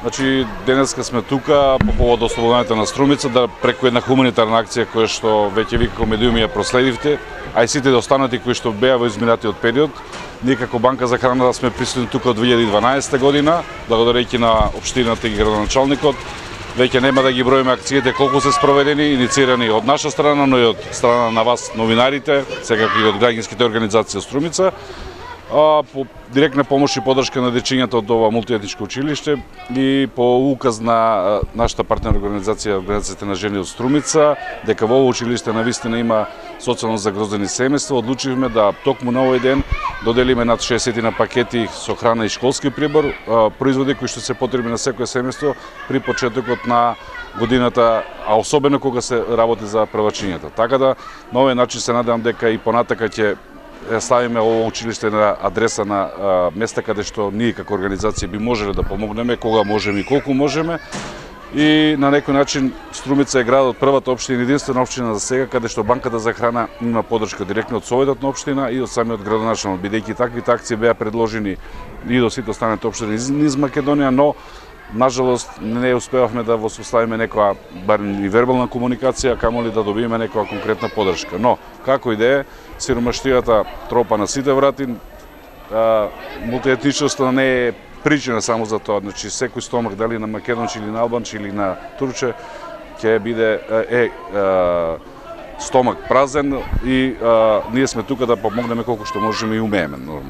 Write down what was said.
Значи, денеска сме тука по повод ослободувањето на Струмица, да преку една хуманитарна акција која што веќе ви како медиуми ја проследивте, а и сите останати кои што беа во изминатиот период. Ние како Банка за храна сме присутни тука од 2012 година, благодарејќи на општината и градоначалникот. Веќе нема да ги броиме акциите колку се спроведени, инициирани од наша страна, но и од страна на вас, новинарите, секако и од граѓанските организации Струмица. По директна помош и подршка на дечињата од ова мултиетничко училиште и по указ на нашата партнер организација, Организацијата на жени од Струмица, дека во ово училиште навистина има социјално загрозени семејства, одлучивме да токму на овој ден доделиме над 60 на пакети со храна и школски прибор, производи кои што се потребни на секое семејство при почетокот на годината, а особено кога се работи за првачињата. Така да на овој начин се надевам дека и понатака ќе ставиме ово училиште на адреса на места каде што ние како организација би можеле да помогнеме, кога можеме и колку можеме. И на некој начин Струмица е градот, првата општина, единствена општина за сега, каде што Банката за храна има подршка директно од Советот на општина и од самиот градоначалник, бидејќи таквите акции беа предложени и до сите останати општини низ Македонија, но нажалост не успевавме да воспоставиме некоја барем и вербална комуникација, камоли да добиеме некоја конкретна подршка. Но како и да е, сиромаштијата тропа на сите врати, мултиетничноста не е причина само за тоа. Значи секој стомак, дали на македонче или на албанче или на турче, ќе биде стомак празен и ние сме тука да помогнеме колку што можеме и умееме нормално.